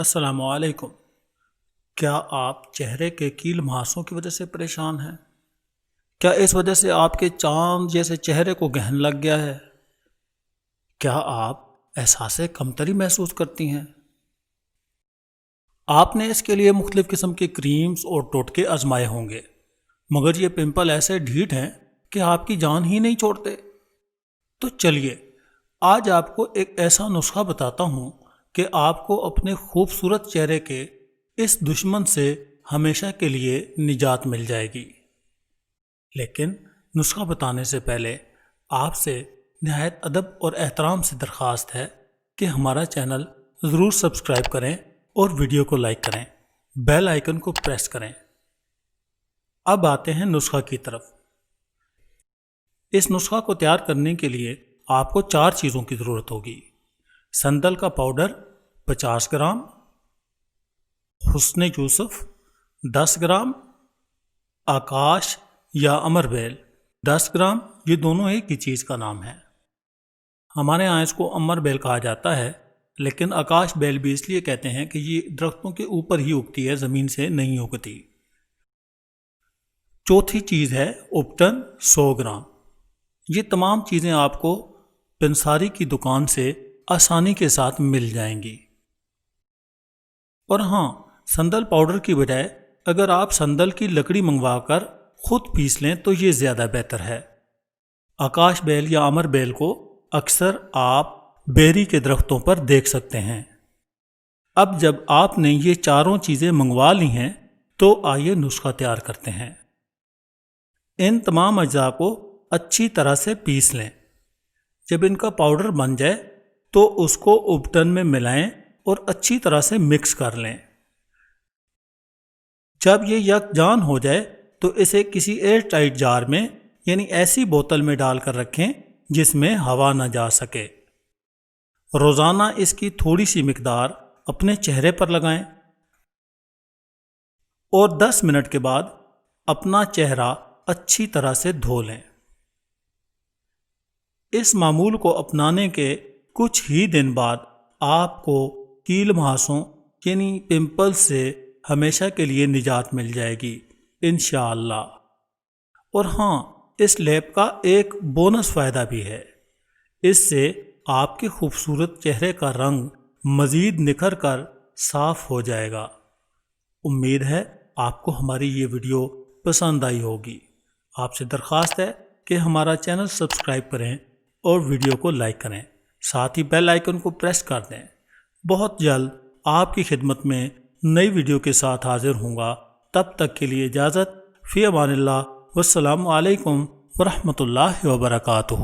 السلام علیکم۔ کیا آپ چہرے کے کیل مہاسوں کی وجہ سے پریشان ہیں؟ کیا اس وجہ سے آپ کے چاند جیسے چہرے کو گہن لگ گیا ہے؟ کیا آپ احساس کمتری محسوس کرتی ہیں؟ آپ نے اس کے لیے مختلف قسم کے کریمز اور ٹوٹکے آزمائے ہوں گے، مگر یہ پمپل ایسے ڈھیٹ ہیں کہ آپ کی جان ہی نہیں چھوڑتے۔ تو چلیے آج آپ کو ایک ایسا نسخہ بتاتا ہوں کہ آپ کو اپنے خوبصورت چہرے کے اس دشمن سے ہمیشہ کے لیے نجات مل جائے گی۔ لیکن نسخہ بتانے سے پہلے آپ سے نہایت ادب اور احترام سے درخواست ہے کہ ہمارا چینل ضرور سبسکرائب کریں اور ویڈیو کو لائک کریں، بیل آئیکن کو پریس کریں۔ اب آتے ہیں نسخہ کی طرف۔ اس نسخہ کو تیار کرنے کے لیے آپ کو 4 چیزوں کی ضرورت ہوگی: سندل کا پاؤڈر 50 گرام، حسن یوسف 10 گرام، آکاش یا امر بیل 10 گرام۔ یہ دونوں ایک ہی چیز کا نام ہے۔ ہمارے ہاں اس کو امر بیل کہا جاتا ہے، لیکن آکاش بیل بھی اس لیے کہتے ہیں کہ یہ درختوں کے اوپر ہی اگتی ہے، زمین سے نہیں اگتی۔ چوتھی چیز ہے اپٹن 100 گرام۔ یہ تمام چیزیں آپ کو پنساری کی دکان سے آسانی کے ساتھ مل جائیں گی۔ اور ہاں، سندل پاؤڈر کی بجائے اگر آپ سندل کی لکڑی منگوا کر خود پیس لیں تو یہ زیادہ بہتر ہے۔ آکاش بیل یا امر بیل کو اکثر آپ بیری کے درختوں پر دیکھ سکتے ہیں۔ اب جب آپ نے یہ چاروں چیزیں منگوا لی ہیں تو آئیے نسخہ تیار کرتے ہیں۔ ان تمام اجزاء کو اچھی طرح سے پیس لیں۔ جب ان کا پاؤڈر بن جائے تو اس کو اپٹن میں ملائیں اور اچھی طرح سے مکس کر لیں۔ جب یہ یکجان ہو جائے تو اسے کسی ایئر ٹائٹ جار میں یعنی ایسی بوتل میں ڈال کر رکھیں جس میں ہوا نہ جا سکے۔ روزانہ اس کی تھوڑی سی مقدار اپنے چہرے پر لگائیں اور 10 منٹ کے بعد اپنا چہرہ اچھی طرح سے دھو لیں۔ اس معمول کو اپنانے کے کچھ ہی دن بعد آپ کو کیل مہاسوں یعنی پمپل سے ہمیشہ کے لیے نجات مل جائے گی انشاءاللہ۔ اور ہاں، اس لیپ کا ایک بونس فائدہ بھی ہے۔ اس سے آپ کے خوبصورت چہرے کا رنگ مزید نکھر کر صاف ہو جائے گا۔ امید ہے آپ کو ہماری یہ ویڈیو پسند آئی ہوگی۔ آپ سے درخواست ہے کہ ہمارا چینل سبسکرائب کریں اور ویڈیو کو لائک کریں، ساتھ ہی بیل آئیکن کو پریس کر دیں۔ بہت جلد آپ کی خدمت میں نئی ویڈیو کے ساتھ حاضر ہوں گا۔ تب تک کے لیے اجازت، فی امان اللہ، والسلام علیکم ورحمۃ اللہ وبرکاتہ۔